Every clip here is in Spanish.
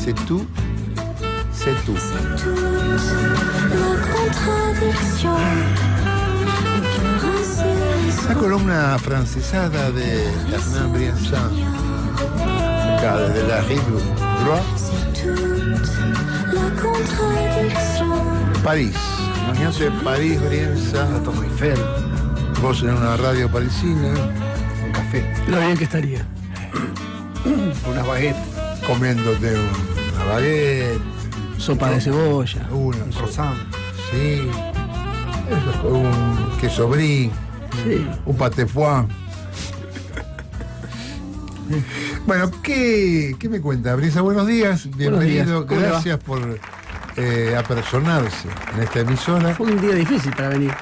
C'est tout. C'est tout. La columna francesada de Hernán Briançon, acá desde la Rive Droit. París. Imagínate París, Briançon, la Torre Eiffel. Vos en una radio parisina, un café. Lo bien que estaría. Una baguette. Comiéndote una baguette. Sopa de cebolla. Un croissant. Sí. Un queso brie. Sí. Un pâté foie. Bueno, ¿qué me cuenta, Brisa? Buenos días, bienvenido. Buenos días. Gracias por apersonarse en esta emisora. Fue un día difícil para venir.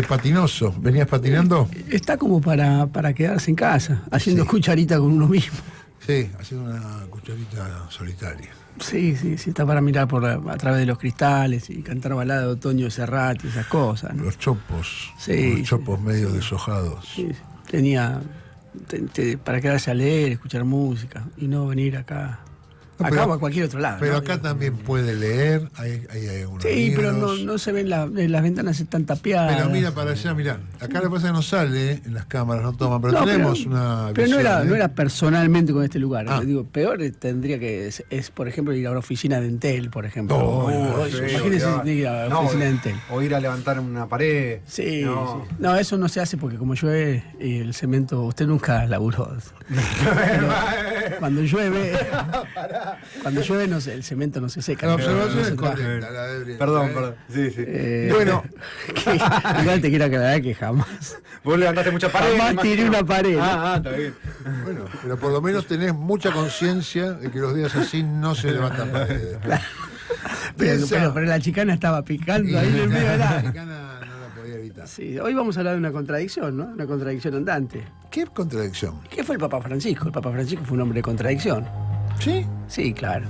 Patinoso, ¿venías patinando? Está como para quedarse en casa, haciendo cucharita con uno mismo. Sí, haciendo una cucharita solitaria. Sí, está para mirar a través de los cristales y cantar balada de otoño de Serrat y esas cosas, ¿no? Los chopos, Sí, los chopos medio deshojados. Sí, tenía para quedarse a leer, escuchar música y no venir acá. Acá o a cualquier otro lado. Pero ¿no? acá también puede leer, hay algunos sí, libros. pero no se ven las ventanas están tapiadas. Pero mira para allá, mira. Acá lo que pasa es que no sale, en las cámaras no toman, pero No, tenemos una pero visión, no era personalmente con este lugar. Ah. Digo, peor tendría que es, por ejemplo, ir a la oficina de Entel, por ejemplo. Imagínense ir a la oficina de Entel. O ir a levantar una pared. Sí, no, eso no se hace porque como llueve y el cemento, usted nunca laburó. Cuando llueve, no el cemento no se seca. La observación es se trabaja. correcta, la de Brian. Perdón. Sí. Bueno, Igual te quiero aclarar que jamás. Vos levantaste muchas paredes. Jamás tiré una pared. Está bien. bueno, pero por lo menos tenés mucha conciencia de que los días así no se levantan paredes. Pero la chicana estaba picando ahí en el medio de La la... mexicana no la podía evitar. Sí, hoy vamos a hablar de una contradicción, ¿no? Una contradicción andante. ¿Qué contradicción? ¿Qué fue el Papa Francisco? El Papa Francisco fue un hombre de contradicción. ¿Sí? Sí, claro.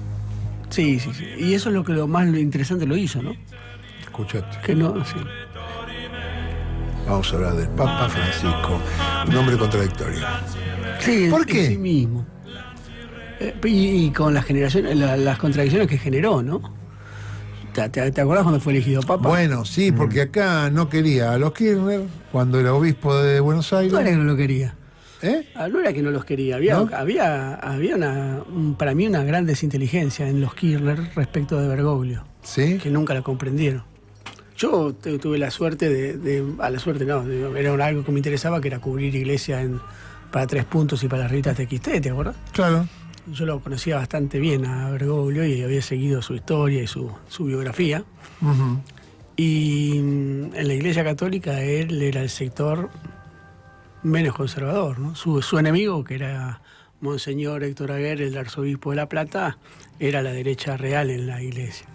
Sí. Y eso es lo más interesante lo hizo, ¿no? Escuchate. Que no, sí. Vamos a hablar del Papa Francisco, un hombre contradictorio. Sí, ¿Por qué? En sí mismo. Y con las contradicciones que generó, ¿no? ¿Te acordás cuando fue elegido Papa? Bueno, sí, porque acá no quería a los Kirchner cuando era obispo de Buenos Aires. No era que no lo quería. ¿Eh? No era que no los quería. Había para mí una gran desinteligencia en los Kirchner respecto de Bergoglio. ¿Sí? Que nunca la comprendieron. Yo tuve la suerte era algo que me interesaba, que era cubrir iglesia para 3 puntos y para las revistas TXT, ¿te acuerdas? Claro. Yo lo conocía bastante bien a Bergoglio y había seguido su historia y su biografía. Uh-huh. Y en la Iglesia Católica él era el sector menos conservador, ¿no? Su enemigo, que era Monseñor Héctor Aguer, el arzobispo de La Plata, era la derecha real en la Iglesia.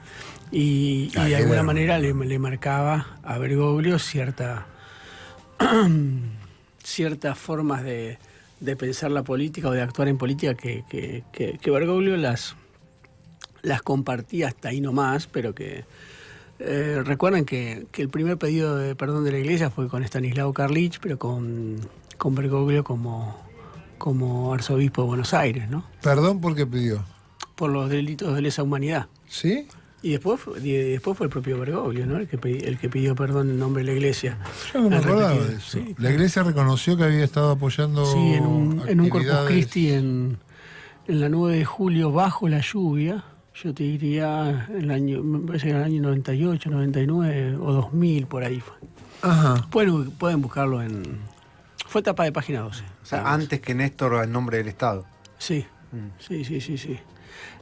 Y de alguna manera le marcaba a Bergoglio ciertas formas de pensar la política o de actuar en política que Bergoglio las compartía hasta ahí nomás, pero que recuerden que el primer pedido de perdón de la Iglesia fue con Estanislao Carlich, pero con Bergoglio como arzobispo de Buenos Aires, ¿no? ¿Perdón por qué pidió? Por los delitos de lesa humanidad. ¿Sí? Y después fue el propio Bergoglio, ¿no? El que pidió perdón en nombre de la Iglesia. Yo no me acordaba de eso. Sí, la Iglesia reconoció que había estado apoyando en un Corpus Christi en la 9 de julio bajo la lluvia. Yo te diría me parece que en el año 98, 99 o 2000, por ahí fue. Ajá. Pueden buscarlo fue tapa de página 12. O sea, antes que Néstor en nombre del Estado. Sí. Sí.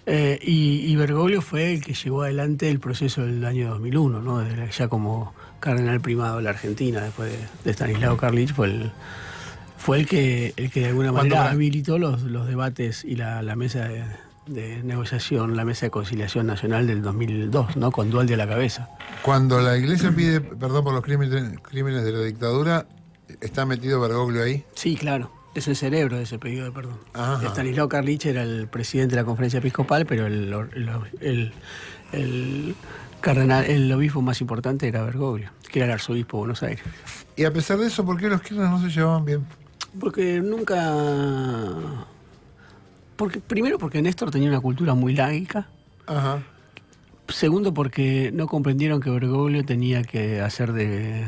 Y Bergoglio fue el que llevó adelante el proceso del año 2001, ¿no? Ya como cardenal primado de la Argentina, después de Estanislao Carlich, fue el que de alguna manera habilitó los debates y la mesa de negociación, la mesa de conciliación nacional del 2002, ¿no? Con Dualde a la cabeza. Cuando la Iglesia pide perdón por los crímenes de la dictadura, ¿está metido Bergoglio ahí? Sí, claro. Es el cerebro de ese pedido de perdón. Ajá. Estanislao Carlich era el presidente de la conferencia episcopal, pero el obispo más importante era Bergoglio, que era el arzobispo de Buenos Aires. Y a pesar de eso, ¿por qué los Kirchner no se llevaban bien? Porque nunca Primero porque Néstor tenía una cultura muy laica. Ajá. Segundo porque no comprendieron que Bergoglio tenía que hacer de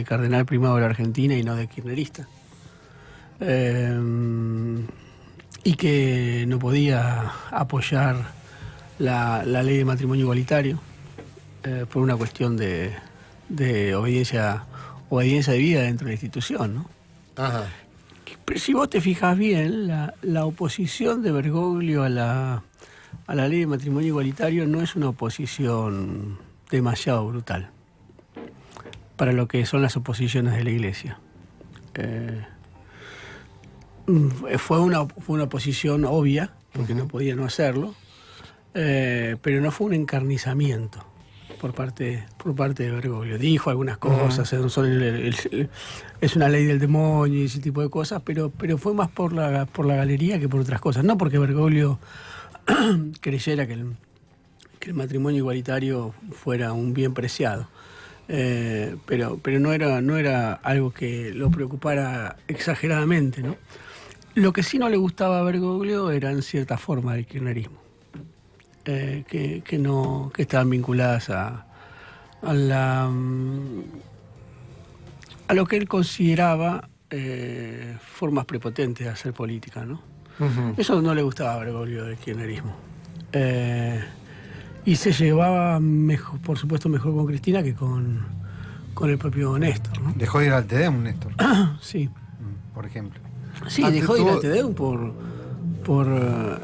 cardenal primado de la Argentina y no de kirchnerista. Y que no podía apoyar la ley de matrimonio igualitario por una cuestión de obediencia de vida dentro de la institución, ¿no? Ajá. Pero si vos te fijas bien, la oposición de Bergoglio a la ley de matrimonio igualitario no es una oposición demasiado brutal para lo que son las oposiciones de la Iglesia. Fue una oposición obvia, porque no podía no hacerlo, pero no fue un encarnizamiento por parte de Bergoglio. Dijo algunas cosas, es una ley del demonio y ese tipo de cosas, pero fue más por la galería que por otras cosas. No porque Bergoglio creyera que el matrimonio igualitario fuera un bien preciado, pero no era algo que lo preocupara exageradamente, ¿no? Lo que sí no le gustaba a Bergoglio eran ciertas formas del kirchnerismo, que estaban vinculadas a lo que él consideraba formas prepotentes de hacer política, ¿no? Ujú. Eso no le gustaba a Bergoglio del kirchnerismo. Y se llevaba, mejor, por supuesto, mejor con Cristina que con el propio Néstor, ¿no? Dejó de ir al TEDEM, Néstor, Sí. por ejemplo. Sí, Ante dejó de ir todo- al TEDEUM por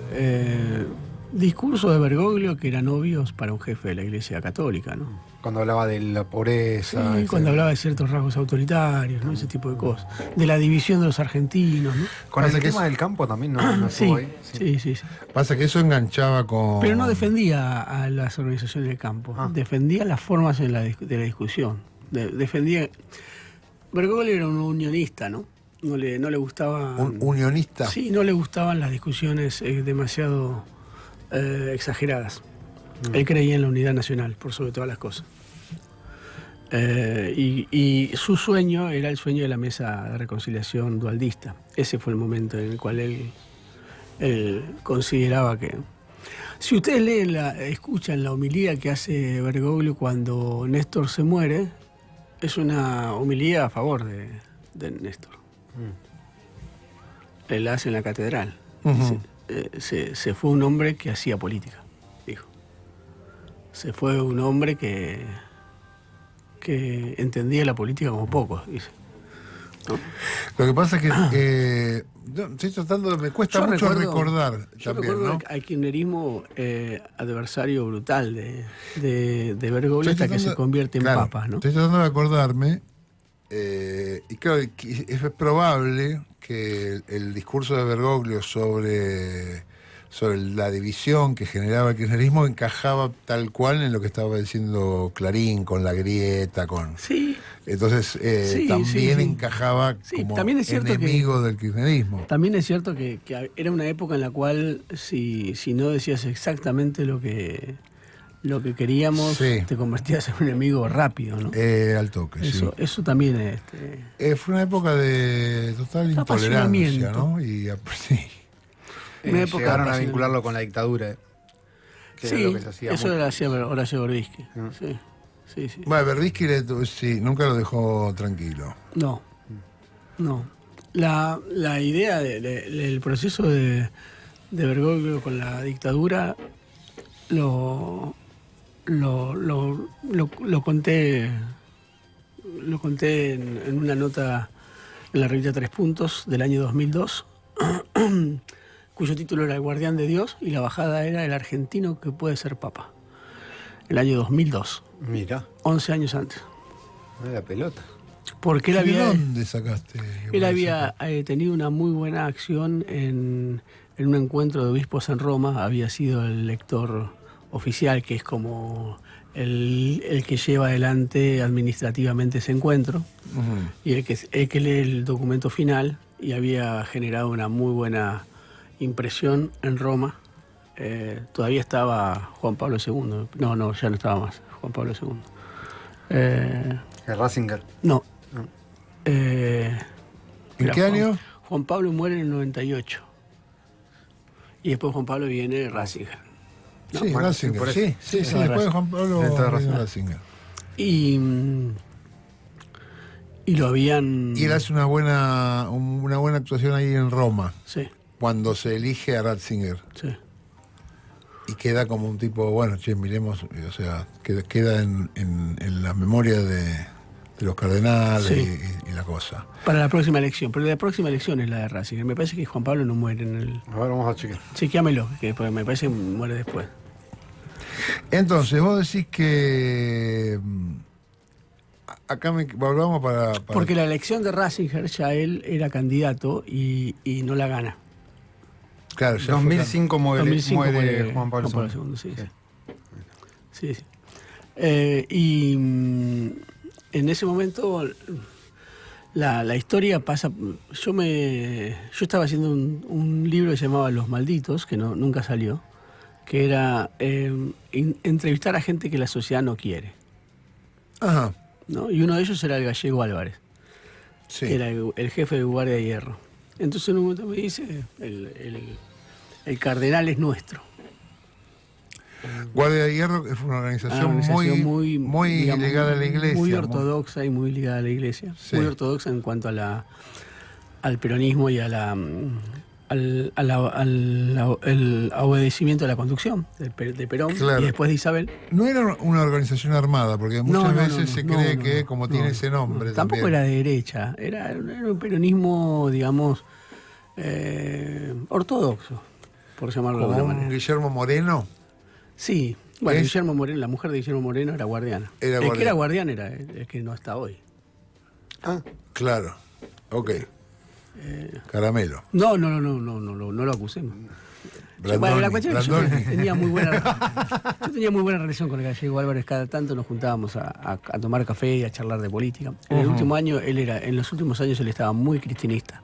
discursos de Bergoglio que eran obvios para un jefe de la Iglesia Católica, ¿no? Cuando hablaba de la pobreza. Sí, cuando hablaba de ciertos rasgos autoritarios, ¿no? Ese tipo de cosas. De la división de los argentinos, ¿no? Con Pasa el que tema es- del campo también no Sí, estuvo ahí. sí. Pasa que eso enganchaba con... Pero no defendía a las organizaciones del campo, defendía las formas de la discusión. Defendía... Bergoglio era un unionista, ¿no? No le gustaba... Un unionista. Sí, no le gustaban las discusiones demasiado exageradas. Él creía en la unidad nacional, por sobre todas las cosas. Y su sueño era el sueño de la mesa de reconciliación dualdista. Ese fue el momento en el cual él consideraba que... Si ustedes escuchan la homilía que hace Bergoglio cuando Néstor se muere, es una homilía a favor de Néstor. Él la hace en la catedral. Ujú. Se fue un hombre que hacía política, dijo. Se fue un hombre que entendía la política como pocos, dice. ¿No? Lo que pasa es que estoy tratando, me cuesta Yo mucho recuerdo- recordar Yo también, recuerdo ¿no? al kirchnerismo adversario brutal de Bergoglio Estoy hasta que se tratando- convierte en claro, papa, ¿no? Estoy tratando de acordarme, y claro, que es probable que el discurso de Bergoglio sobre la división que generaba el kirchnerismo encajaba tal cual en lo que estaba diciendo Clarín, con la grieta, con... Sí, Entonces Sí, también sí. encajaba Sí, como también es cierto enemigo del kirchnerismo. también es cierto que era una época en la cual si no decías exactamente lo que queríamos, Sí. te convertías en un enemigo rápido, ¿no? Al toque, Eso también fue una época de total intolerancia, Apasionamiento. ¿no? Y sí. Una época Llegaron a apasionante. vincularlo con la dictadura. Que era Sí, lo que se hacía eso mucho. lo hacía Horacio Verbitsky. Sí. Bueno, Verdisky sí, nunca lo dejó tranquilo. No. La idea del proceso de Bergoglio con la dictadura lo conté en una nota en la revista Tres Puntos del año 2002, cuyo título era El Guardián de Dios y la bajada era El argentino que puede ser papa. El año 2002, Mira, 11 años antes. la pelota. Porque él ¿De había... dónde sacaste? Él había tenido una muy buena acción en un encuentro de obispos en Roma. Había sido el lector oficial, que es como el que lleva adelante administrativamente ese encuentro, Ujú. y el que lee el documento final, y había generado una muy buena impresión en Roma. Todavía estaba Juan Pablo II. No, ya no estaba más Juan Pablo II. El Ratzinger. No. ¿En Mira, qué año? Juan Pablo muere en el 98. Y después Juan Pablo viene Ratzinger. Sí, bueno, Ratzinger, por eso. sí, después de Juan Pablo Dentro de vino Ratzinger. Ratzinger. Y lo habían... Y él hace una buena actuación ahí en Roma, Sí, cuando se elige a Ratzinger. sí. Y queda como un tipo, bueno, che, miremos, o sea, queda en la memoria de los cardenales Sí. y la cosa. Para la próxima elección. Pero la próxima elección es la de Ratzinger. Me parece que Juan Pablo no muere en el... A ver, vamos a chequear. Chequeámelo, que después me parece que muere después. Entonces, vos decís que... acá volvamos para... Porque la elección de Ratzinger ya él era candidato y no la gana. Claro, ya 2005 muere, 2005 muere Juan Pablo II. II. Sí, sí. Sí. En ese momento la historia pasa... Yo estaba haciendo un libro que se llamaba Los Malditos, que nunca salió, que era entrevistar a gente que la sociedad no quiere. Ajá, ¿No? Y uno de ellos era el Gallego Álvarez, sí. que era el jefe de Guardia de Hierro. Entonces en un momento me dice, el cardenal es nuestro. Guardia de Hierro es una organización, muy digamos, ligada a la iglesia. Muy ortodoxa y muy ligada a la iglesia. Sí. Muy ortodoxa en cuanto a al peronismo y al obedecimiento de la conducción de Perón, Claro. y después de Isabel. No era una organización armada, porque muchas veces se cree que como tiene ese nombre. Tampoco también. era de derecha, era un peronismo, digamos, ortodoxo, por llamarlo de Como alguna un manera. Guillermo Moreno. Sí, bueno, Es- Guillermo Moreno, la mujer de Guillermo Moreno era guardiana. Era El que guardiana. era guardián era el que no está hoy. Ah, Claro, ok. Caramelo. No lo acusemos. Brandoni, Bueno, la cuestión es que Brandoni. yo tenía muy buena relación con el Gallego Álvarez. Cada tanto nos juntábamos a tomar café y a charlar de política. En el último año, en los últimos años él estaba muy cristinista.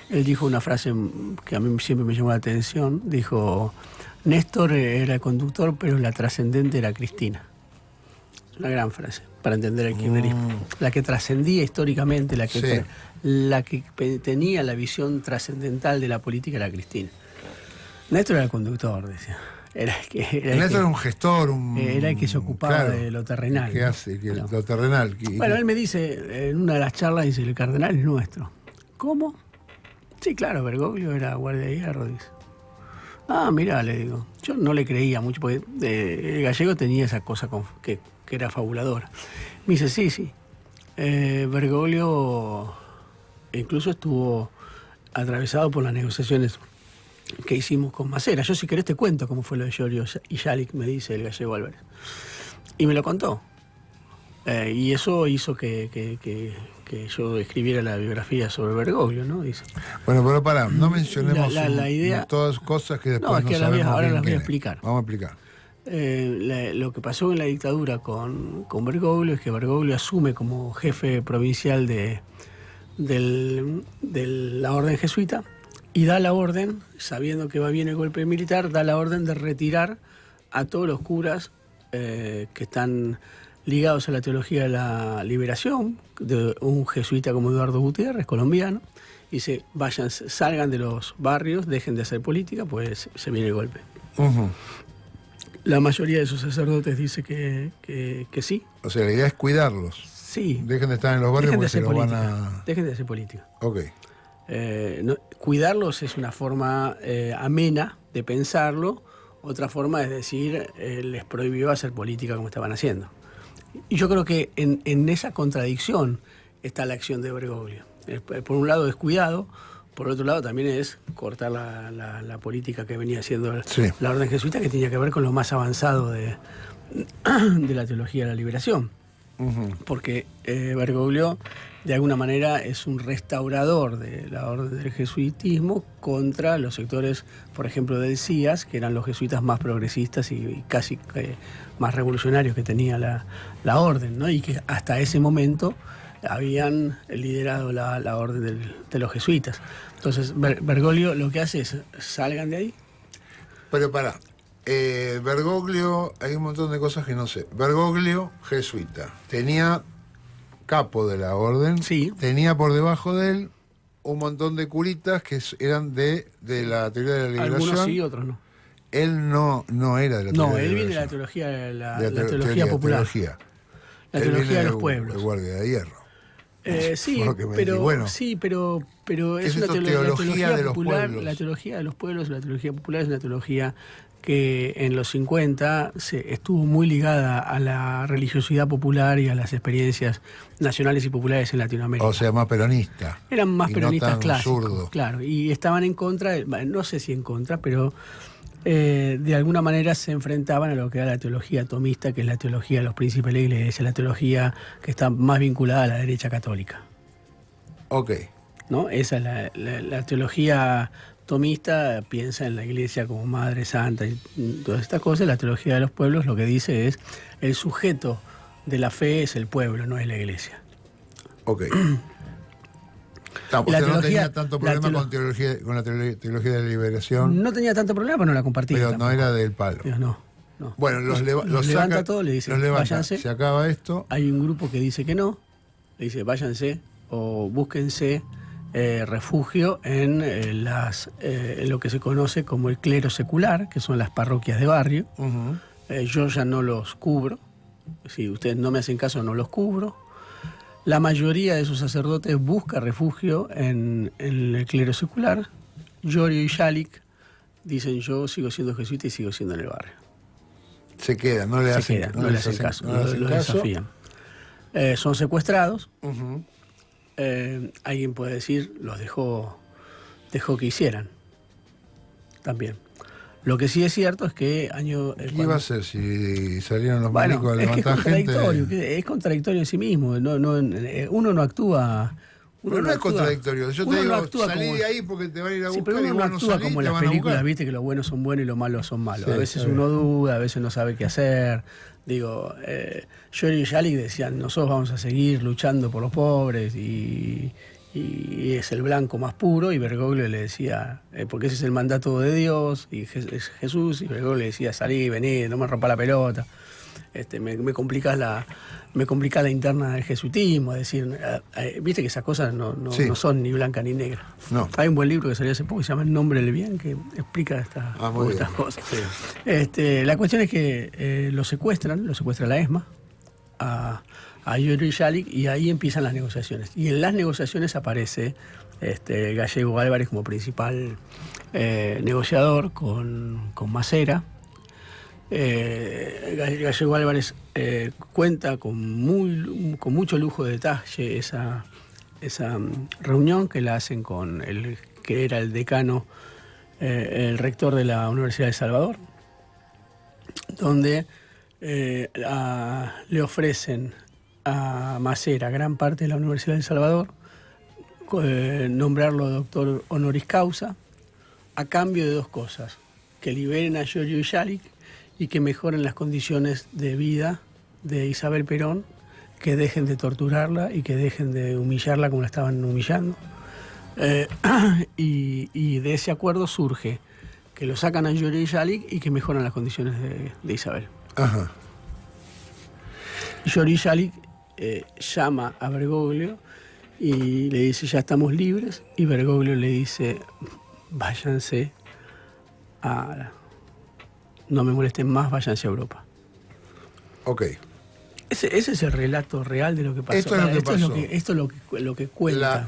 Él dijo una frase que a mí siempre me llamó la atención. Dijo, Néstor era el conductor, pero la trascendente era Cristina. Es una gran frase para entender el kirchnerismo. La que trascendía históricamente, la que tenía la visión trascendental de la política era Cristina. Néstor era el conductor, decía. Era Néstor era un gestor, era el que se ocupaba claro, de lo terrenal. ¿Qué hace? ¿no? Lo terrenal. Bueno, él me dice, en una de las charlas, dice, el cardenal es nuestro. ¿Cómo? Sí, claro, Bergoglio era guardia de hierro, dice. Ah, mirá, le digo. Yo no le creía mucho, porque el Gallego tenía esa cosa que era fabuladora. Me dice, sí. Bergoglio incluso estuvo atravesado por las negociaciones que hicimos con Macera. Yo, si querés, te cuento cómo fue lo de Giorgio y Yalik, me dice el Gallego Álvarez. Y me lo contó. Y eso hizo que yo escribiera la biografía sobre Bergoglio, ¿no? Dice. Bueno, pero pará, no mencionemos La idea... todas cosas que después No, es que ahora las voy a quién es. explicar. Vamos a explicar. Lo que pasó en la dictadura con Bergoglio es que Bergoglio asume como jefe provincial de la orden jesuita y da la orden, sabiendo que va bien el golpe militar, da la orden de retirar a todos los curas que están ligados a la teología de la liberación, de un jesuita como Eduardo Gutiérrez, colombiano, y dice, vayan, salgan de los barrios, dejen de hacer política, pues se viene el golpe. Ujú. La mayoría de sus sacerdotes dice que sí. O sea, la idea es cuidarlos. Sí. Dejen de estar en los barrios Dejen de porque se hacer los van política. a... Dejen de hacer política. Ok. Cuidarlos es una forma amena de pensarlo. Otra forma es decir, les prohibió hacer política como estaban haciendo. Y yo creo que en esa contradicción está la acción de Bergoglio. Por un lado es cuidado, por otro lado también es cortar la política que venía haciendo Sí. la orden jesuita, que tenía que ver con lo más avanzado de la teología de la liberación. Ujú. Porque Bergoglio de alguna manera es un restaurador de la orden del jesuitismo contra los sectores, por ejemplo, del CIAS, que eran los jesuitas más progresistas y casi más revolucionarios que tenía la orden, ¿no? Y que hasta ese momento habían liderado la orden de los jesuitas. Entonces Bergoglio lo que hace es, salgan de ahí. Pero pará. Bergoglio, hay un montón de cosas que no sé. Bergoglio, jesuita. Tenía capo de la orden. Sí. Tenía por debajo de él un montón de curitas que eran de la teoría de la liberación. Algunos sí, otros no. Él no era de la teoría de la liberación. No, él viene de la teología, la teología popular. La Él teología viene de los pueblos. El guardia de hierro. Sí, Por lo que me pero, decís. Bueno, sí, pero es es una esto, teología teología de los popular. pueblos. La teología de los pueblos, la teología popular es una teología que en los 50 estuvo muy ligada a la religiosidad popular y a las experiencias nacionales y populares en Latinoamérica. O sea, más peronista. Eran más y peronistas no tan clásicos, zurdo. claro, y estaban en contra, no sé si en contra, pero de alguna manera se enfrentaban a lo que era la teología tomista, que es la teología de los príncipes de la Iglesia, la teología que está más vinculada a la derecha católica. Ok. ¿No? Esa es la teología tomista, piensa en la Iglesia como Madre Santa y todas estas cosas. La teología de los pueblos lo que dice es el sujeto de la fe es el pueblo, no es la Iglesia. Ok. No tenía tanto problema con la teología de la liberación. No tenía tanto problema, pero no la compartía. Pero tampoco. no era del palo. No. Bueno, los levanta saca, todo, le dice, los levanta, váyanse. se acaba esto. Hay un grupo que dice que no, le dice váyanse o búsquense refugio en lo que se conoce como el clero secular, que son las parroquias de barrio. Uh-huh. Yo ya no los cubro, si ustedes no me hacen caso no los cubro. La mayoría de sus sacerdotes busca refugio en el clero secular. Giorgio y Yalik dicen yo sigo siendo jesuita y sigo siendo en el barrio. Se quedan, no les hacen caso, los desafían. Son secuestrados. Uh-huh. Alguien puede decir, los dejó que hicieran. También. Lo que sí es cierto es que ¿Qué iba a hacer si salieron los médicos a levantar gente? Es contradictorio en sí mismo. Uno no actúa. Pero no es contradictorio. Yo te digo, salí como, de ahí porque te van a ir a sí, buscar pero y uno vos no no actúa salís, como te las van a películas, buscar. viste que los buenos son buenos y los malos son malos. Sí, a veces uno duda, a veces no sabe qué hacer. Digo, Giorgio y Yalik decían, nosotros vamos a seguir luchando por los pobres y es el blanco más puro, y Bergoglio le decía, porque ese es el mandato de Dios, y es Jesús, y Bergoglio le decía, salí, vení, no me rompa la pelota, me complicás la interna del jesuitismo, es decir, viste que esas cosas no son ni blancas ni negras. No. Hay un buen libro que salió hace poco que se llama El nombre del bien, que explica estas cosas. Sí. La cuestión es que lo secuestra la ESMA, a Giorgio y Yalik, y ahí empiezan las negociaciones. Y en las negociaciones aparece Gallego Álvarez como principal negociador con Macera. Gallego Álvarez cuenta con mucho lujo de detalle esa reunión que la hacen con el que era el decano, el rector de la Universidad de El Salvador, donde le ofrecen a Macera gran parte de la Universidad de El Salvador, nombrarlo doctor honoris causa, a cambio de dos cosas: que liberen a Giorgio y Yalik y que mejoren las condiciones de vida de Isabel Perón, que dejen de torturarla y que dejen de humillarla como la estaban humillando. Y de ese acuerdo surge que lo sacan a Giorgio y Yalik y que mejoran las condiciones de Isabel. Ajá. Giorgio y Yalik llama a Bergoglio y le dice ya estamos libres, y Bergoglio le dice váyanse no me molesten más, váyanse a Europa. Ok. Ese es el relato real de lo que pasó. Esto es lo que pasó. Esto es lo que cuenta.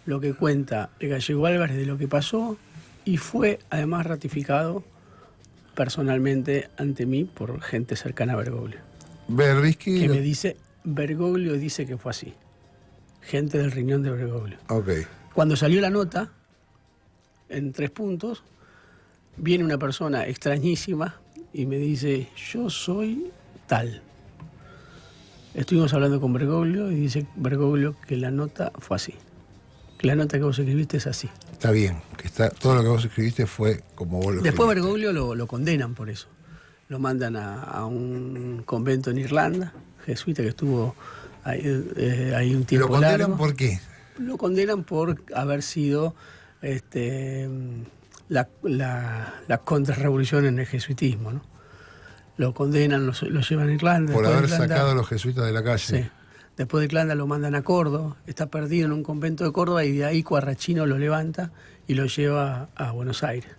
Lo que cuenta el Gallego Álvarez de lo que pasó, y fue además ratificado personalmente ante mí por gente cercana a Bergoglio. Berbisky. Que me dice, Bergoglio dice que fue así. Gente del riñón de Bergoglio. Ok. Cuando salió la nota, en 3 puntos, viene una persona extrañísima y me dice, yo soy tal. Estuvimos hablando con Bergoglio y dice Bergoglio que la nota fue así. Que la nota que vos escribiste es así. Está bien, todo lo que vos escribiste fue como vos lo Después escribiste. Bergoglio lo condenan por eso. Lo mandan a un convento en Irlanda, jesuita, que estuvo ahí un tiempo largo. ¿Lo condenan por qué? Lo condenan por haber sido la contrarrevolución en el jesuitismo, ¿no? Lo condenan, lo llevan a Irlanda. Por haber Irlanda, sacado a los jesuitas de la calle. Sí. Después de Clanda lo mandan a Córdoba, está perdido en un convento de Córdoba y de ahí Quarrachino lo levanta y lo lleva a Buenos Aires.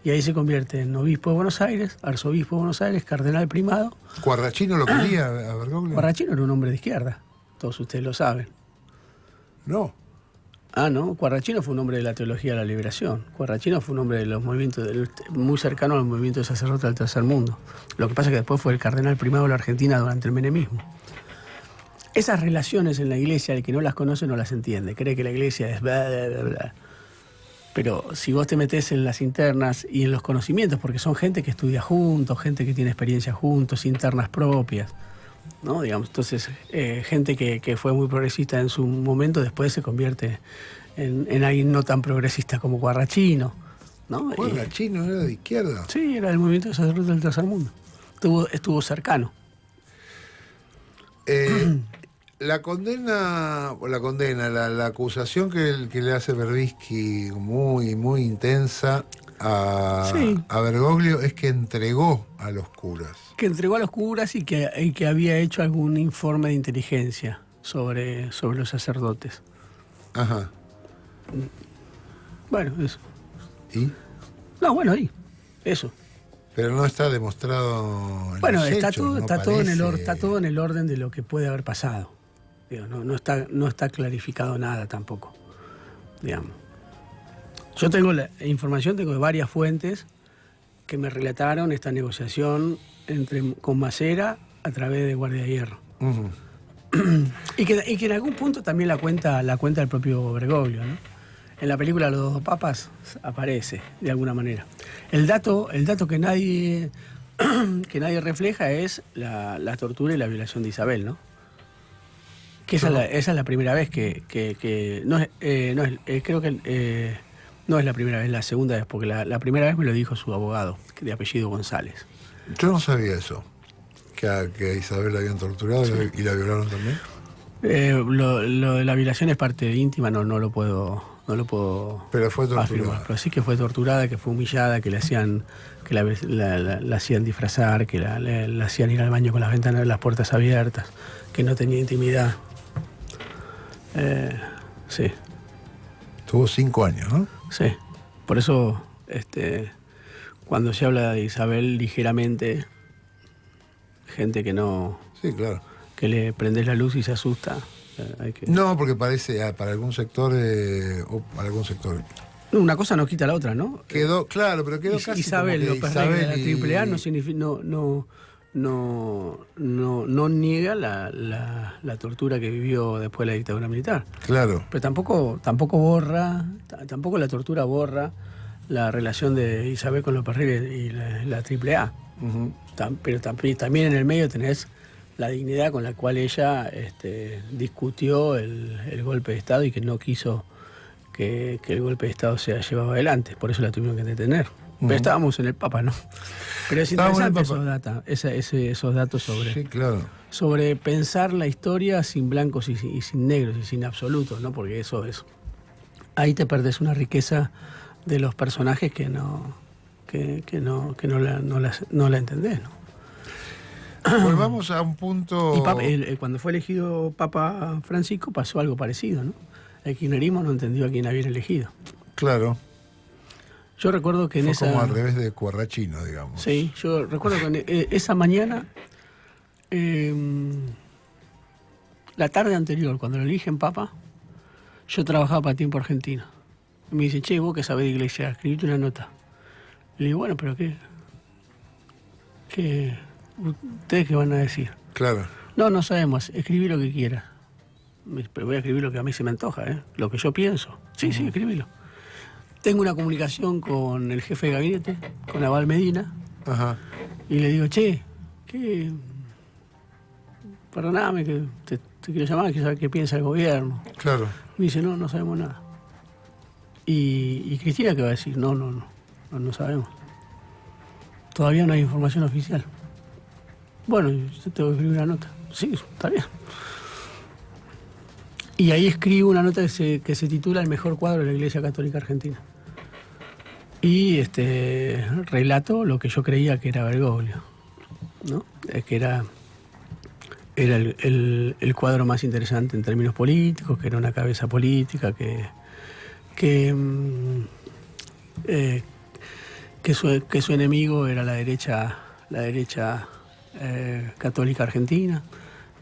Y ahí se convierte en obispo de Buenos Aires, arzobispo de Buenos Aires, cardenal primado. ¿Quarrachino lo quería a Bergoglio? Quarrachino era un hombre de izquierda, todos ustedes lo saben. No. Ah, no, Quarrachino fue un hombre de la teología de la liberación. Quarrachino fue un hombre de los movimientos, muy cercano al movimiento de sacerdote del tercer mundo. Lo que pasa es que después fue el cardenal primado de la Argentina durante el menemismo. Esas relaciones en la iglesia, el que no las conoce no las entiende. Cree que la iglesia es bla, bla, bla, bla. Pero si vos te metés en las internas y en los conocimientos, porque son gente que estudia juntos, gente que tiene experiencia juntos, internas propias, ¿no? Digamos, entonces, gente que fue muy progresista en su momento, después se convierte en alguien no tan progresista como Quarrachino, ¿no? ¿Quarrachino era de izquierda? Sí, era del movimiento de sacerdotes del tercer mundo. Estuvo cercano. La acusación que le hace Berbisky muy, muy intensa a Bergoglio es que entregó a los curas. Que entregó a los curas y que había hecho algún informe de inteligencia sobre los sacerdotes. Ajá. Bueno, eso. ¿Y? No, bueno, ahí. Eso. Pero no está demostrado en bueno, los está hechos, todo, no está todo parece. está todo en el orden de lo que puede haber pasado. Digo, no está clarificado nada tampoco. Digamos. Yo tengo la información, tengo de varias fuentes que me relataron esta negociación con Macera a través de Guardia de Hierro. Uh-huh. y que en algún punto también la cuenta el propio Bergoglio, ¿no? En la película Los dos papas aparece de alguna manera. El dato que nadie refleja es la tortura y la violación de Isabel, ¿no? Que esa es la primera vez que creo que no es la primera vez, la segunda vez, porque la primera vez me lo dijo su abogado, de apellido González. Yo no sabía eso, que a Isabel la habían torturado y la violaron también. Lo de la violación es parte íntima, no lo puedo Pero fue torturada. afirmar. Pero sí que fue torturada, que fue humillada, que la hacían disfrazar, que la hacían ir al baño con las ventanas, las puertas abiertas, que no tenía intimidad. Sí. Tuvo 5 años, ¿no? Sí. Por eso, cuando se habla de Isabel ligeramente, gente que no... Sí, claro. Que le prendes la luz y se asusta. No, porque parece para algún sector o para algún sector. Una cosa no quita la otra, ¿no? Quedó casi Isabel como que López Rega de la AAA no significa, no niega la tortura que vivió después de la dictadura militar. Claro. Pero tampoco la tortura borra la relación de Isabel con López Rega y la AAA. Uh-huh. Pero también en el medio tenés la dignidad con la cual ella discutió el golpe de Estado y que no quiso que el golpe de Estado sea llevado adelante. Por eso la tuvieron que detener. Uh-huh. Pero estábamos en el Papa, ¿no? Pero es interesante esos datos sí, claro. sobre pensar la historia sin blancos y sin negros y sin absolutos, ¿no? Porque eso es... Ahí te perdés una riqueza de los personajes que no la entendés, ¿no? Volvamos a un punto... Y cuando fue elegido Papa Francisco pasó algo parecido, ¿no? El kirchnerismo no entendió a quién habían elegido. Claro. Yo recuerdo que fue como al revés de Quarrachino, digamos. Sí, yo recuerdo que esa mañana, la tarde anterior, cuando lo eligen Papa, yo trabajaba para Tiempo Argentino. Y me dicen, che, vos que sabés de iglesia, escribiste una nota. Le digo, bueno, pero ¿qué? ¿Ustedes qué van a decir? Claro. No sabemos, escribí lo que quieras. Pero voy a escribir lo que a mí se me antoja, lo que yo pienso. Sí, sí, escribilo. Tengo una comunicación con el jefe de gabinete, con Abal Medina. Ajá. Y le digo, che, perdóname que te quiero llamar, quiero saber qué piensa el gobierno. Claro. Me dice, no sabemos nada. Y Cristina, ¿qué va a decir? No sabemos. Todavía no hay información oficial. Bueno, yo tengo que escribir una nota. Sí, está bien. Y ahí escribo una nota que se titula El mejor cuadro de la Iglesia Católica Argentina. Y relato lo que yo creía que era Bergoglio, ¿no? Que era era el cuadro más interesante en términos políticos, que era una cabeza política, que su enemigo era la derecha católica argentina,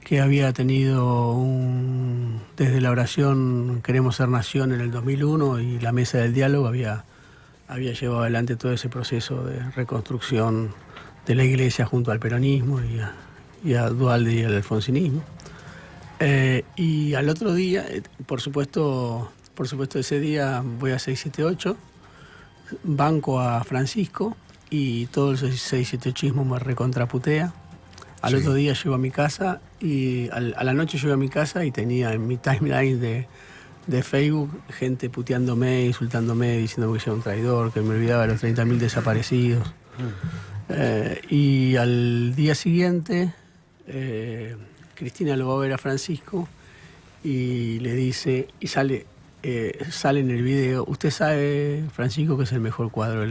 que había tenido desde la oración Queremos ser nación en el 2001 y la mesa del diálogo había llevado adelante todo ese proceso de reconstrucción de la iglesia junto al peronismo y a Duhalde y al alfonsinismo. Y al otro día, por supuesto ese día voy a 678, banco a Francisco y todo el 678ismo me recontraputea. Al otro día llego a mi casa y a la noche llego a mi casa y tenía en mi timeline de Facebook gente puteándome, insultándome, diciéndome que yo era un traidor, que me olvidaba de los 30.000 desaparecidos. Y al día siguiente Cristina lo va a ver a Francisco y le dice, y sale en el video: usted sabe, Francisco, que es el mejor cuadro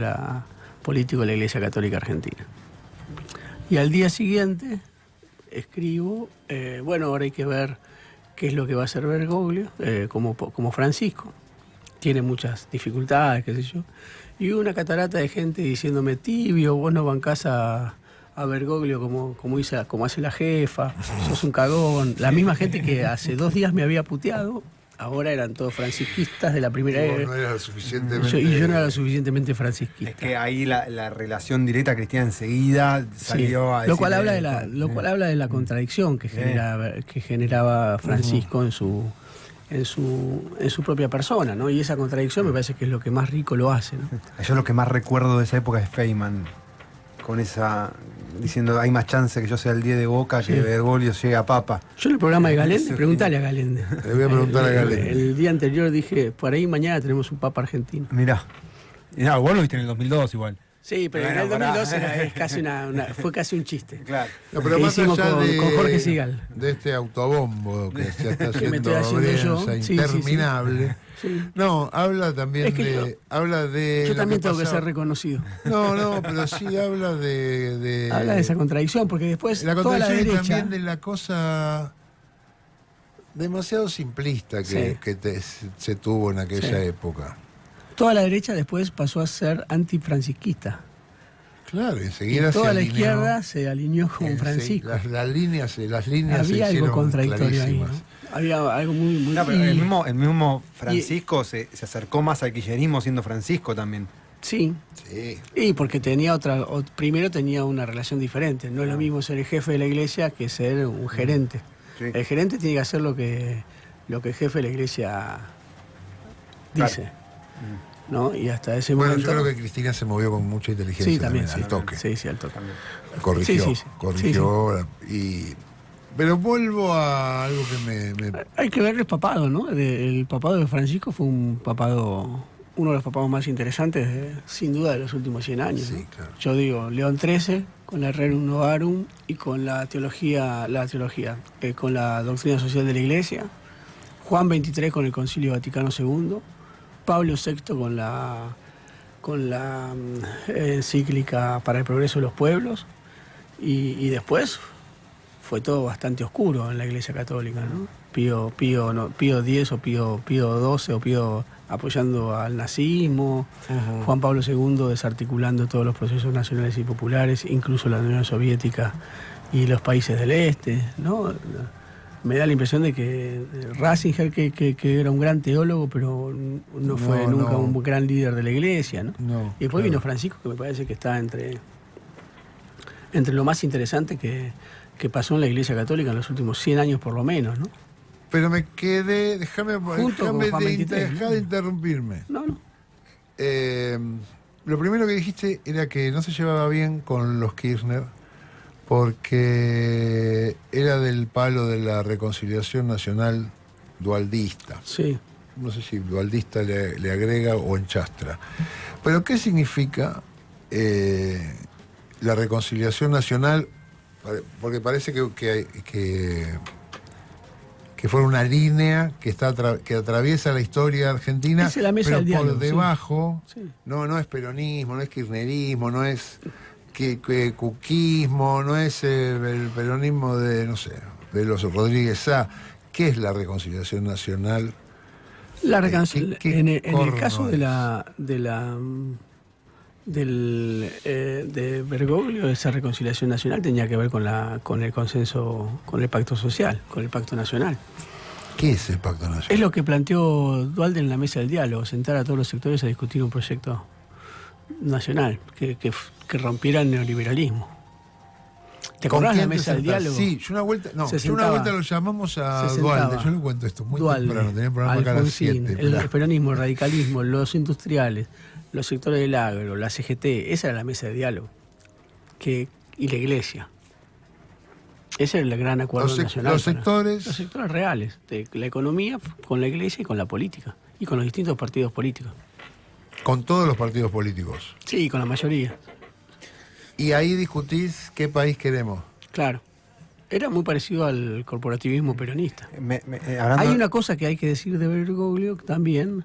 político de la Iglesia Católica Argentina. Y al día siguiente escribo, bueno, ahora hay que ver qué es lo que va a hacer Bergoglio, como Francisco. Tiene muchas dificultades, qué sé yo. Y hubo una catarata de gente diciéndome: tibio, vos no bancás a Bergoglio como hace la jefa, sos un cagón. La misma gente que hace 2 días me había puteado, ahora eran todos francisquistas de la primera era. No era suficientemente... Yo no era lo suficientemente francisquista. Es que ahí la relación directa cristiana enseguida salió a decir... Lo cual habla de la contradicción que generaba Francisco en su propia persona, ¿no? Y esa contradicción me parece que es lo que más rico lo hace, ¿no? Yo lo que más recuerdo de esa época es Feynman, con esa... diciendo: hay más chance que yo sea el 10 de Boca que Bergoglio llegue a Papa. Yo en el programa de Galende, preguntale a Galende. Le voy a preguntar a Galende. El día anterior dije: por ahí mañana tenemos un Papa argentino. Mirá. Y no, vos lo viste en el 2002 igual. Sí, pero Bueno, en el 2012 fue casi un chiste. Claro. No, pero que más hicimos allá con Jorge Sigal. de este autobombo que se está Que me haciendo estoy haciendo yo. interminable. Sí. No, habla también Es que de yo lo también tengo que pasaba. ser reconocido. No, pero sí habla de Habla de esa contradicción, porque después la toda la contradicción y derecha... también de la cosa demasiado simplista Sí. se tuvo en aquella Sí. época. Toda la derecha después pasó a ser antifrancisquista. Claro, enseguida Y toda se la alineó, izquierda se alineó con Francisco. Las líneas se Había algo hicieron contradictorio ahí, clarísimas. ¿no? Había algo muy... No, pero el mismo Francisco se acercó más al kirchnerismo siendo Francisco también. Sí, Sí. y porque primero tenía una relación diferente. No es lo mismo ser el jefe de la iglesia que ser un gerente. Sí. El gerente tiene que hacer lo que el jefe de la iglesia dice. ¿No? Y hasta ese Bueno, momento... yo creo que Cristina se movió con mucha inteligencia Sí, también, al toque. Sí, al toque. También. Corrigió. Pero vuelvo a algo que me Hay que ver el papado, ¿no? El papado de Francisco fue uno de los papados más interesantes, sin duda, de los últimos 100 años. Sí, ¿no? claro. Yo digo, León XIII con la Rerum Novarum y con la teología, con la doctrina social de la Iglesia, Juan XXIII con el Concilio Vaticano II, Pablo VI con la encíclica para el progreso de los pueblos, y después fue todo bastante oscuro en la Iglesia Católica, ¿no? Pío X o Pío XII o Pío apoyando al nazismo, Juan Pablo II desarticulando todos los procesos nacionales y populares, incluso la Unión Soviética y los países del este, ¿no? Me da la impresión de que Ratzinger, que era un gran teólogo, pero no fue nunca un gran líder de la Iglesia, ¿no? No, Y después claro. vino Francisco, que me parece que está entre lo más interesante que pasó en la Iglesia Católica en los últimos 100 años por lo menos, ¿no? Pero me quedé, déjame con Juan XXIII, ¿no? de interrumpirme. No. Lo primero que dijiste era que no se llevaba bien con los Kirchner porque era del palo de la reconciliación nacional dualdista. Sí. No sé si dualdista le agrega o enchastra. Pero ¿qué significa la reconciliación nacional? Porque parece que fuera una línea que atraviesa la historia argentina, Es la mesa pero del diálogo, por debajo sí. no es peronismo, no es kirchnerismo, no es cuquismo, no es el peronismo de, no sé, Veloso Rodríguez Sá, ¿qué es la reconciliación nacional? En el caso corno de Bergoglio, esa reconciliación nacional tenía que ver con el consenso, con el pacto social, con el pacto nacional. ¿Qué es el pacto nacional? Es lo que planteó Duhalde en la mesa del diálogo, sentar a todos los sectores a discutir un proyecto nacional que rompiera el neoliberalismo. ¿Te acordás de la mesa del diálogo? Sí, yo una vuelta lo llamamos a Duhalde. Yo le cuento esto muy temprano, tenía un programa acá a las 7. El peronismo, el radicalismo, los industriales, los sectores del agro, la CGT, esa era la mesa de diálogo. Y la iglesia. Ese era el gran acuerdo nacional. Los sectores reales, de la economía con la iglesia y con la política. Y con los distintos partidos políticos. Con todos los partidos políticos. Sí, con la mayoría. Y ahí discutís qué país queremos. Claro. Era muy parecido al corporativismo peronista. Hay una cosa que hay que decir de Bergoglio también,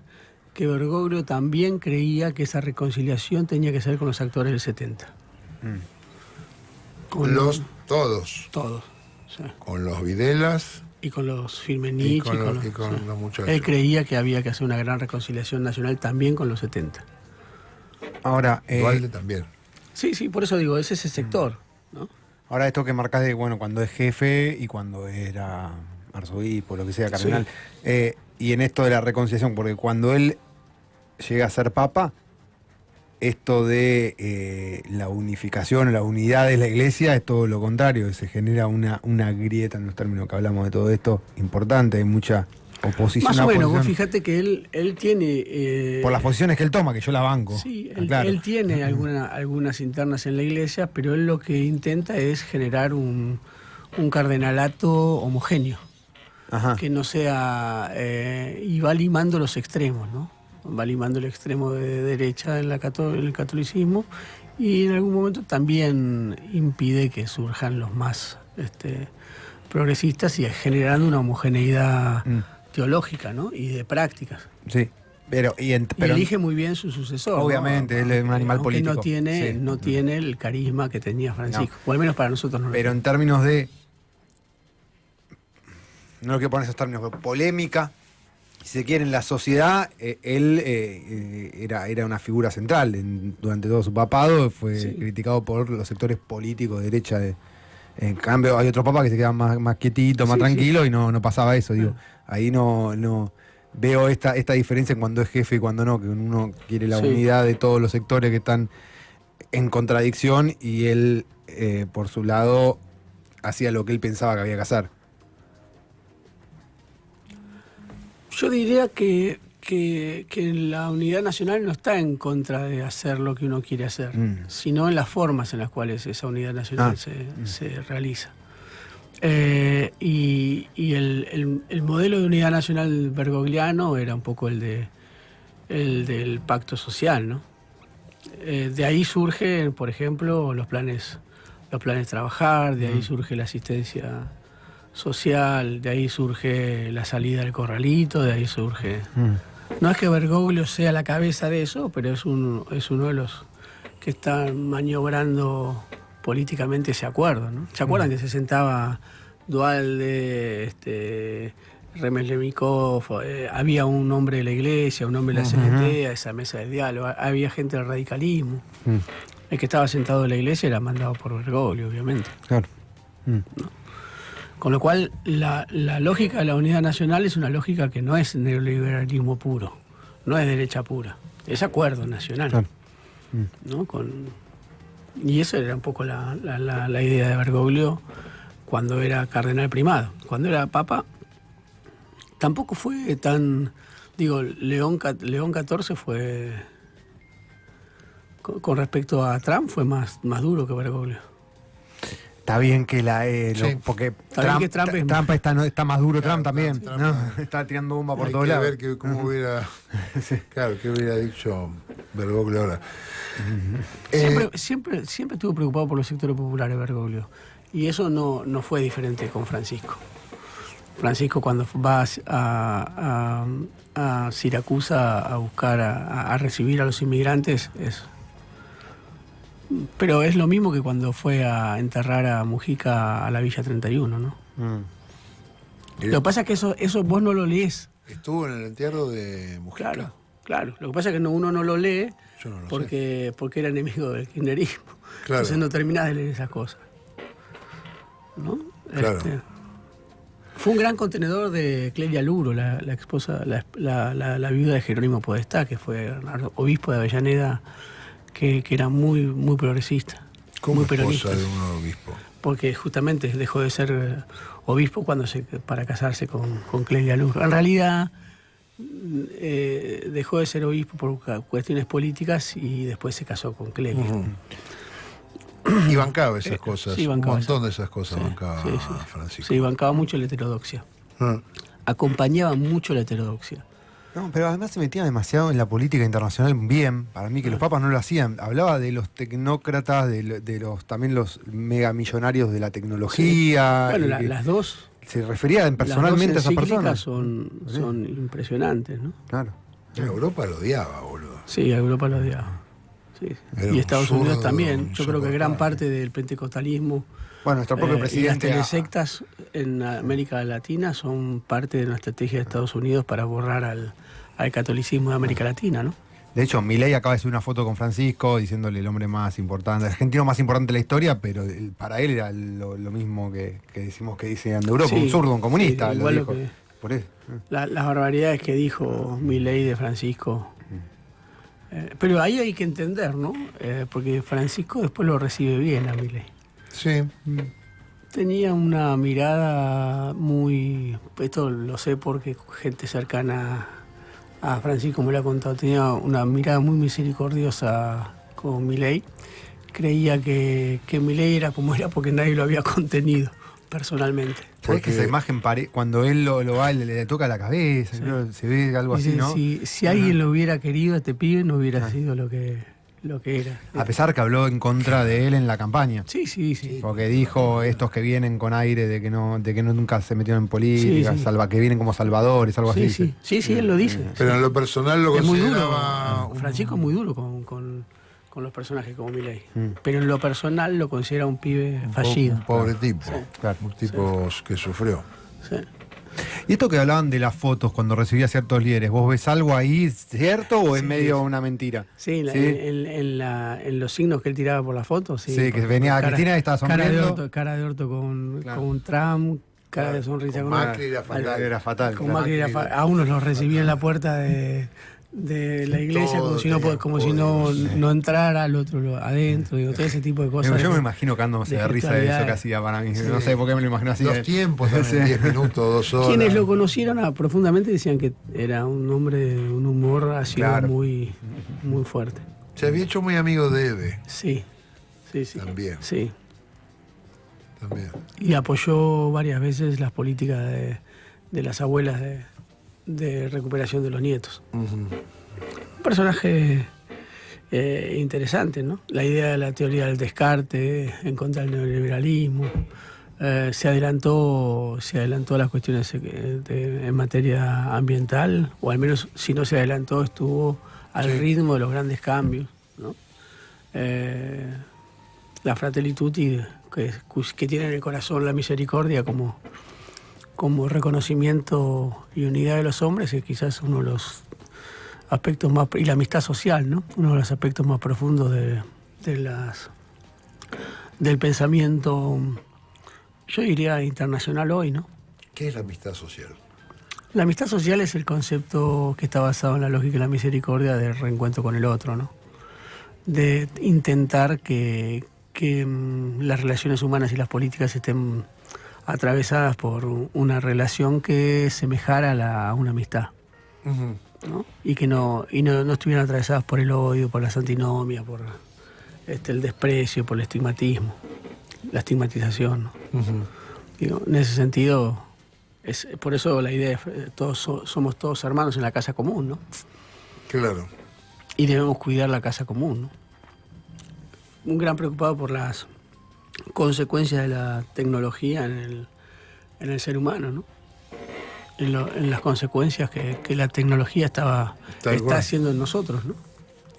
que Bergoglio también creía que esa reconciliación tenía que ser con los actores del 70. Todos. Todos. Sí. Con los Videlas. Y con los Firmenich. Y con los muchachos. Él creía que había que hacer una gran reconciliación nacional también con los 70. Ahora, Duhalde también. Sí, por eso digo, es ese sector, ¿no? Ahora esto que marcás de, cuando es jefe y cuando era arzobispo, lo que sea, cardenal, y en esto de la reconciliación, porque cuando él llega a ser papa, esto de la unificación, la unidad de la iglesia, es todo lo contrario, se genera una grieta en los términos que hablamos de todo esto, importante, hay mucha oposición. Más o menos, vos fíjate que él tiene... por las posiciones que él toma, que yo la banco. Sí, claro. Él tiene algunas internas en la iglesia, pero él lo que intenta es generar un cardenalato homogéneo. Ajá. Que no sea... y va limando los extremos, ¿no? Va limando el extremo de derecha en el catolicismo y en algún momento también impide que surjan los más progresistas y generando una homogeneidad teológica, ¿no? Y de prácticas. Sí, pero elige muy bien su sucesor. Obviamente, él es un animal político. No tiene el carisma que tenía Francisco, o al menos para nosotros no. Pero en términos de, no lo quiero poner esos términos, pero polémica, si se quiere, en la sociedad, él era una figura central. Durante todo su papado fue criticado por los sectores políticos de derecha. En cambio, hay otros papas que se quedan más quietitos, más tranquilos, y no pasaba eso. Digo, ahí no veo esta diferencia en cuando es jefe y cuando no, que uno quiere la unidad de todos los sectores que están en contradicción, y él, por su lado, hacía lo que él pensaba que había que hacer. Yo diría que la unidad nacional no está en contra de hacer lo que uno quiere hacer, sino en las formas en las cuales esa unidad nacional se realiza. Y el modelo de unidad nacional bergogliano era un poco el del pacto social, ¿no? De ahí surgen, por ejemplo, los planes trabajar, de ahí surge la asistencia social, de ahí surge la salida del corralito, de ahí surge... No es que Bergoglio sea la cabeza de eso, pero es uno de los que están maniobrando políticamente ese acuerdo, ¿no? ¿Se acuerdan que se sentaba Duhalde, Remeslemikov, había un hombre de la iglesia, un hombre de la CGT, a esa mesa de diálogo, había gente del radicalismo? El que estaba sentado en la iglesia era mandado por Bergoglio, obviamente. Claro. ¿No? Con lo cual, la lógica de la unidad nacional es una lógica que no es neoliberalismo puro, no es derecha pura, es acuerdo nacional. Claro. ¿No? Y eso era un poco la idea de Bergoglio cuando era cardenal primado. Cuando era papa, tampoco fue tan... Digo, León XIV fue... Con respecto a Trump, fue más duro que Bergoglio. Está bien que porque Trump está más duro, Trump también, ¿no? Está tirando bomba por todos lados. Hay que ver cómo hubiera... Claro, qué hubiera dicho Bergoglio ahora. Siempre estuvo preocupado por los sectores populares, Bergoglio. Y eso no fue diferente con Francisco. Francisco, cuando va a Siracusa a buscar, a recibir a los inmigrantes, pero es lo mismo que cuando fue a enterrar a Mujica a la Villa 31, ¿no? Lo que pasa es que eso vos no lo lees. Estuvo en el entierro de Mujica. Claro, claro. Lo que pasa es que uno no lo lee Yo no lo porque era enemigo del kirchnerismo. Claro. Entonces no terminás de leer esas cosas. ¿No? Claro. Fue un gran contenedor de Clelia Luro, la esposa, la viuda de Jerónimo Podestá, que fue obispo de Avellaneda, que era muy, muy progresista. ¿Cómo muy esposa peronista. de un obispo? Porque justamente dejó de ser obispo para casarse con Clelia Luro. En realidad dejó de ser obispo por cuestiones políticas y después se casó con Clelia. Y bancaba esas cosas, sí, un bancaba montón de esas cosas bancaba sí. Francisco. Sí, bancaba mucho la heterodoxia. Acompañaba mucho la heterodoxia. No, pero además se metía demasiado en la política internacional bien, para mí que los papas no lo hacían. Hablaba de los tecnócratas, de los también los megamillonarios de la tecnología. Bueno, las dos. Se refería personalmente a esas personas. Son impresionantes, ¿no? Claro. Europa lo odiaba, boludo. Sí, a Europa lo odiaba. Sí. Era Y un Estados zurdo Unidos también. Yo creo que gran insoportable. parte del pentecostalismo Bueno, nuestro propio y las presidente. telesectas en América Latina son parte de una estrategia de Estados Unidos para borrar al catolicismo de América Latina, ¿no? De hecho, Milei acaba de subir una foto con Francisco diciéndole el hombre más importante, el argentino más importante de la historia, pero para él era lo mismo que decimos que dicen de Europa, Sí, un zurdo, un comunista. sí, lo igual dijo. lo que- Por eso. Las barbaridades que dijo Milei de Francisco. Pero ahí hay que entender, ¿no? Porque Francisco después lo recibe bien a Milei. Sí. Tenía una mirada muy... Esto lo sé porque gente cercana a Francisco me lo ha contado. Tenía una mirada muy misericordiosa con Milei. Creía que Milei era como era porque nadie lo había contenido personalmente. ¿Sabés Porque- que esa imagen cuando él lo va, le toca la cabeza, Sí. creo, se ve algo Dice, así, ¿no? si alguien lo hubiera querido a este pibe, no hubiera sido lo que era. A pesar que habló en contra de él en la campaña. Sí, sí, sí. Porque dijo estos que vienen con aire de que no nunca se metieron en política, Sí, sí. que vienen como salvadores, algo Sí, así. sí, sí, él lo dice. Pero en lo personal lo Es muy duro. consideraba un- Francisco es muy duro con los personajes como Milei. Pero en lo personal lo considera un pibe fallido. un pobre tipo. claro. Un tipo que sufrió. Sí. Y esto que hablaban de las fotos cuando recibía ciertos líderes, ¿vos ves algo ahí cierto o es Sí. medio una mentira? Sí, en los signos que él tiraba por la foto, sí. Sí, que venía Cristina y estaba sonriendo. Cara de orto con Claro. Trump, cara de sonrisa Con con Macri era fatal. Era fatal. con claro. Macri a unos los recibía en la puerta de la iglesia Todo como si tenía no, códigos, sí. no entrara, al otro adentro, digo, todo ese tipo de cosas. Yo me imagino cagándose de risa de eso que gestualidades. hacía para mí. No sé por qué me lo imagino así. Los tiempos también, 10 minutos, 2 horas. Quienes lo conocieron profundamente decían que era un hombre de un humor ácido Claro. muy, muy fuerte. Se había hecho muy amigo de Eve Sí, sí, sí. también. Sí. También. Y apoyó varias veces las políticas de las abuelas de recuperación de los nietos. Un personaje interesante, ¿no? La idea de la teoría del descarte en contra del neoliberalismo. Se adelantó a las cuestiones en materia ambiental, o al menos si no se adelantó, estuvo al ritmo de los grandes cambios, ¿no? La Fratelli Tutti, que tiene en el corazón la misericordia como reconocimiento y unidad de los hombres, es quizás uno de los aspectos más, y la amistad social, ¿no? Uno de los aspectos más profundos del pensamiento, yo diría internacional hoy, ¿no? ¿Qué es la amistad social? La amistad social es el concepto que está basado en la lógica y la misericordia del reencuentro con el otro, ¿no? De intentar que las relaciones humanas y las políticas estén atravesadas por una relación que semejara a una amistad, ¿no? Y que no estuvieran atravesadas por el odio, por las antinomias, por el desprecio, por el estigmatismo, la estigmatización, ¿no? Digo, en ese sentido, por eso la idea de somos todos hermanos en la casa común, ¿no? Claro. Y debemos cuidar la casa común, ¿no? Un gran preocupado por las consecuencias de la tecnología en el ser humano, ¿no? En las consecuencias que la tecnología está haciendo en nosotros, ¿no?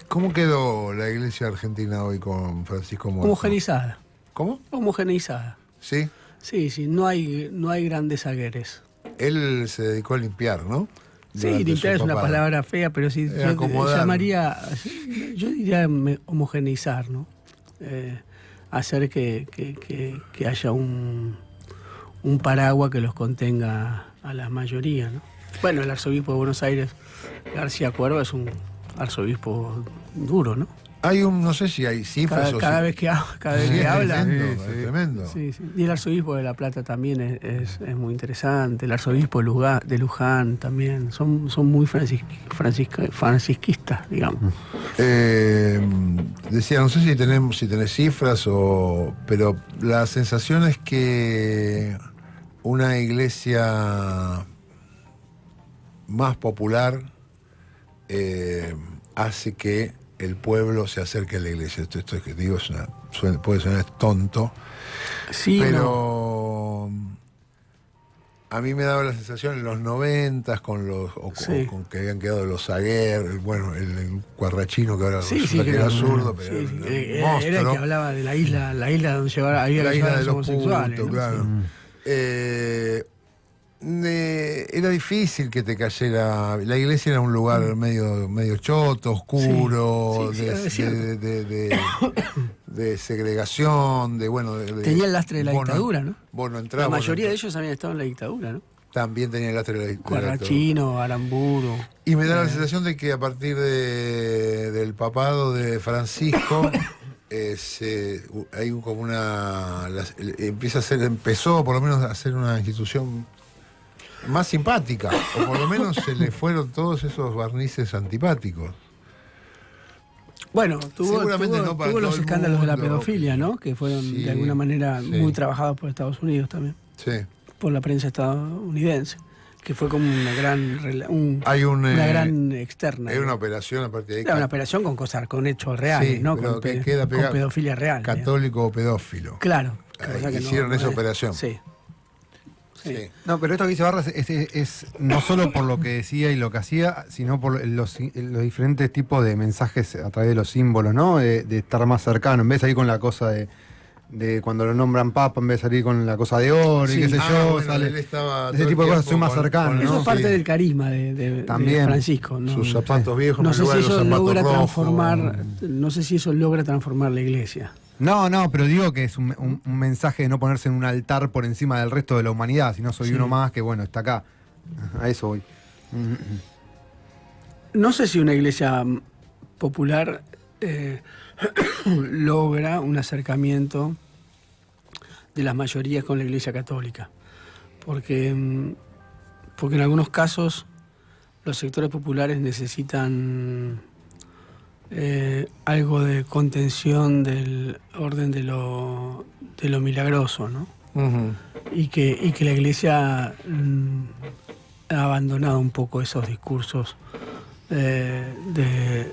¿Cómo quedó la iglesia argentina hoy con Francisco Morazán? Homogeneizada. ¿Cómo? Homogeneizada. Sí. Sí, sí, no hay grandes agueres. Él se dedicó a limpiar, ¿no? Sí, Durante limpiar su es una papado. palabra fea, pero sí, yo Acomodar. llamaría, yo diría homogeneizar, ¿no? Hacer que haya un paraguas que los contenga a la mayoría, ¿no? Bueno, el arzobispo de Buenos Aires, García Cuerva, es un arzobispo duro, ¿no? Hay no sé si hay cifras Cada o vez que es habla. tremendo, es tremendo. Sí, sí. Y el arzobispo de La Plata también es muy interesante. El arzobispo de Luján también. Son muy francisquistas, digamos. Decía, no sé si tenés cifras pero la sensación es que una iglesia más popular hace que el pueblo se acerque a la iglesia. Esto que digo puede sonar tonto, Sí, pero a mí me daba la sensación en los 90 con con que habían quedado los Saguer, el Cuarrachino, que ahora resulta que era zurdo, pero sí, era un monstruo. era el que hablaba de la isla donde había La que isla llevar a de los los homosexuales, puntos, ¿no? claro. Era difícil que te cayera. La iglesia era un lugar medio choto, oscuro, Sí, es cierto. de segregación, Tenía el lastre de la vos no- dictadura, ¿no? Vos no La entrabas. mayoría de ellos habían estado en la dictadura, ¿no? También tenía el lastre de la dictadura. Cuarrachino, Aramburu. Y me da la sensación de que a partir del papado de Francisco hay como empezó por lo menos a ser una institución más simpática, o por lo menos se le fueron todos esos barnices antipáticos. Bueno, tuvo no para los todo el escándalos de la mundo, pedofilia, ¿no? Que fueron sí, de alguna manera sí. muy trabajados por Estados Unidos también, Sí. por la prensa estadounidense, que fue como una gran Hay una gran externa. Hay una ¿no? operación a partir de ahí. Era una operación con hechos reales, Sí, ¿no? pero Con, que queda con pegado. pedofilia real. Católico o pedófilo. Claro. Cosa que Hicieron esa es- operación. Sí. Sí. Sí. No, pero esto que dice Barras es no solo por lo que decía y lo que hacía, sino por los diferentes tipos de mensajes a través de los símbolos, ¿no? De estar más cercano, en vez de salir con la cosa de cuando lo nombran papa, en vez de salir con la cosa de oro y Sí. qué sé yo, Bueno, sale. él estaba Ese todo el tipo de cosas tiempo soy más cercano, Eso ¿no? es parte Sí. del carisma de También. Francisco, ¿no? Sus zapatos viejos, No en sé lugar si de los eso zapatos logra rojos. transformar, no sé si eso logra transformar la iglesia. No, pero digo que es un mensaje de no ponerse en un altar por encima del resto de la humanidad, sino soy Sí. uno más que, bueno, está acá. A eso voy. No sé si una iglesia popular logra un acercamiento de las mayorías con la iglesia católica, porque en algunos casos los sectores populares necesitan algo de contención del orden de lo milagroso, ¿no? Ujú. Y que la iglesia ha abandonado un poco esos discursos de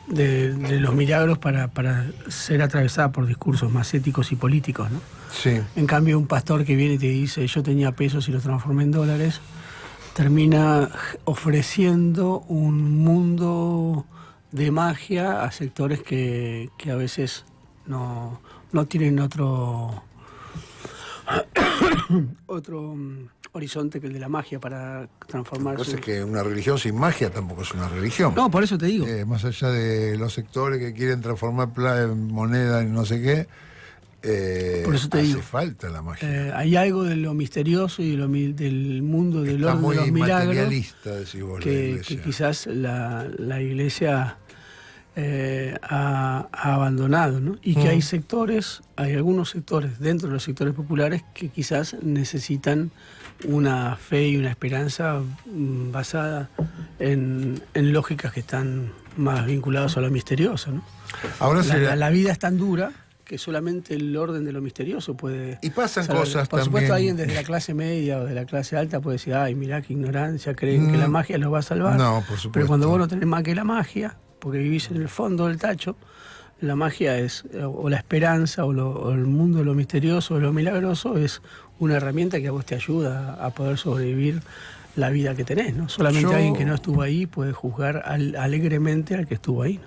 los milagros para ser atravesada por discursos más éticos y políticos, ¿no? Sí. En cambio, un pastor que viene y te dice yo tenía pesos y los transformé en dólares, termina ofreciendo un mundo de magia a sectores que a veces no tienen otro horizonte que el de la magia para transformar Lo que su... pasa es que una religión sin magia tampoco es una religión. No, por eso te digo. Más allá de los sectores que quieren transformar en moneda en no sé qué, Por eso te hace digo. falta la magia. Hay algo de lo misterioso y del mundo del Está orden muy de los milagros materialista, decís vos, la que iglesia. quizás la iglesia ha abandonado, ¿no? Y que hay algunos sectores dentro de los sectores populares que quizás necesitan una fe y una esperanza basada en lógicas que están más vinculadas a lo misterioso, ¿no? Ahora La vida es tan dura que solamente el orden de lo misterioso puede... Y pasan salvar. cosas Por supuesto, también. alguien desde la clase media o de la clase alta puede decir, ay, mirá qué ignorancia, creen que la magia los va a salvar. No, por supuesto. Pero cuando vos no tenés más que la magia, porque vivís en el fondo del tacho, la magia es, o la esperanza, o el mundo de lo misterioso, o lo milagroso, es una herramienta que a vos te ayuda a poder sobrevivir la vida que tenés, ¿no? Solamente alguien que no estuvo ahí puede juzgar alegremente al que estuvo ahí, ¿no?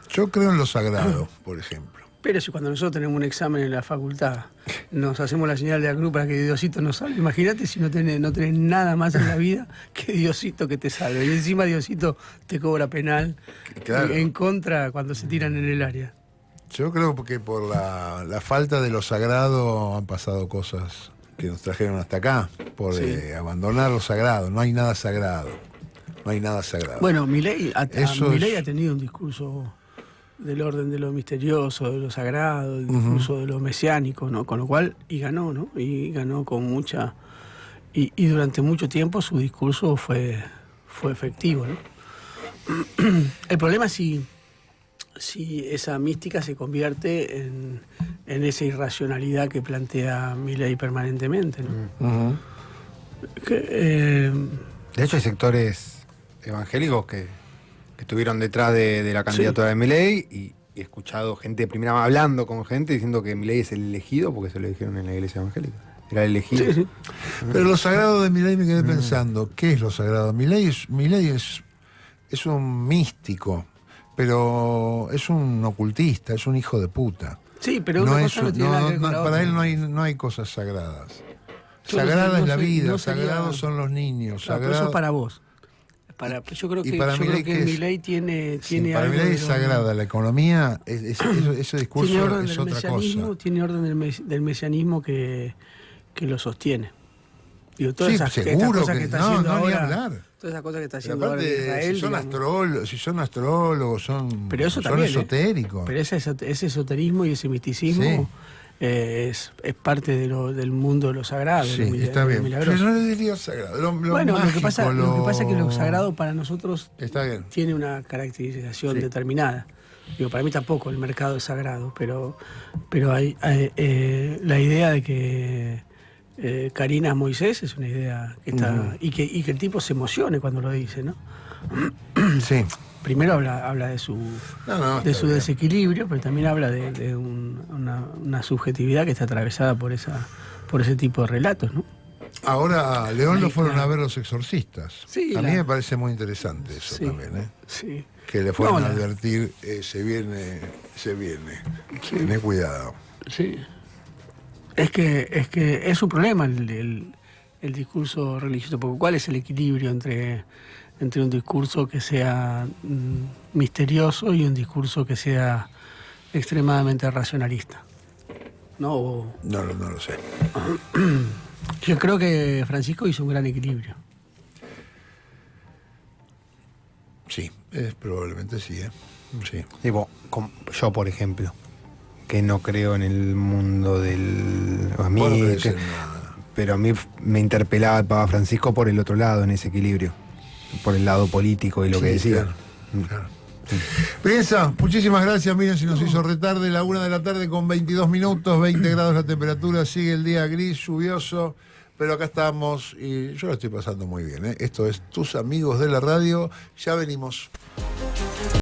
Yo creo en lo sagrado, por ejemplo. Pero si cuando nosotros tenemos un examen en la facultad, nos hacemos la señal de la cruz para que Diosito nos salve, imagínate si no tenés nada más en la vida que Diosito que te salve. Y encima Diosito te cobra penal Claro. en contra cuando se tiran en el área. Yo creo que por la falta de lo sagrado han pasado cosas que nos trajeron hasta acá, por Sí. abandonar lo sagrado. No hay nada sagrado. No hay nada sagrado. Bueno, Milei Eso es- ha tenido un discurso del orden de lo misterioso, de lo sagrado, el discurso de lo mesiánico, ¿no? Con lo cual, y ganó, ¿no? Y ganó con mucha... Y durante mucho tiempo su discurso fue efectivo, ¿no? El problema es si esa mística se convierte en esa irracionalidad que plantea Milei permanentemente, ¿no? Ujú. De hecho, hay sectores evangélicos que estuvieron detrás de la candidatura de Milei y he escuchado gente de primera mano hablando con gente diciendo que Milei es el elegido porque se lo dijeron en la iglesia evangélica. Era el elegido. Sí, sí. Pero lo sagrado de Milei me quedé pensando, ¿qué es lo sagrado? Milei es un místico, pero es un ocultista, es un hijo de puta. Sí, pero No una es cosa no un- tiene nada que ver con la para otra. él no hay cosas sagradas. Yo no Sagrada sé, es la no sé, vida, no sería- sagrados son los niños. Claro, pero eso es para vos. Yo creo ¿Y que, para Milei qué es? Milei tiene para algo Milei de es lo- sagrada, la economía, ese discurso tiene orden es del otra mesianismo, cosa. tiene orden del mesianismo que lo sostiene. Digo, Sí, seguro que está no, haciendo no, ni ahora, hablar. todas esas cosas que está Pero haciendo ahora en aparte, Israel, si son astrólogos, son, pero eso son también, esotéricos. pero ese esoterismo y ese misticismo Sí. es parte del mundo de lo sagrado, Sí, de lo está de lo bien. milagroso. Pero no le diría sagrado. Lo Bueno, lo que mágico, pasa es que lo sagrado para nosotros Está bien. tiene una caracterización Sí. determinada. Digo, para mí tampoco el mercado es sagrado, pero hay la idea de que Karina es Moisés es una idea que está y que el tipo se emocione cuando lo dice, ¿no? Sí. Primero habla de su No, de está su bien. desequilibrio, pero también habla de una subjetividad que está atravesada por ese tipo de relatos, ¿no? Ahora a León lo Ahí, fueron claro. a ver los exorcistas. Sí, a mí me parece muy interesante eso Sí, también, ¿eh? sí. Que le fueron No, a la- advertir, se viene. Tené cuidado. Sí. Es que es un problema el discurso religioso, porque ¿cuál es el equilibrio entre un discurso que sea misterioso y un discurso que sea extremadamente racionalista? No, No lo sé. yo creo que Francisco hizo un gran equilibrio. Sí, probablemente sí, ¿eh? Sí. Tipo, yo, por ejemplo, que no creo en el mundo del... A mí, Vos no creés que- en nada. pero a mí me interpelaba el Papa Francisco por el otro lado, en ese equilibrio. Por el lado político y lo Sí, que decía. claro, claro. Piensa, muchísimas gracias. Miren, si nos hizo retarde, la 1 de la tarde con 22 minutos, 20 grados la temperatura, sigue el día gris, lluvioso, pero acá estamos y yo lo estoy pasando muy bien, ¿eh? Esto es Tus Amigos de la Radio, ya venimos.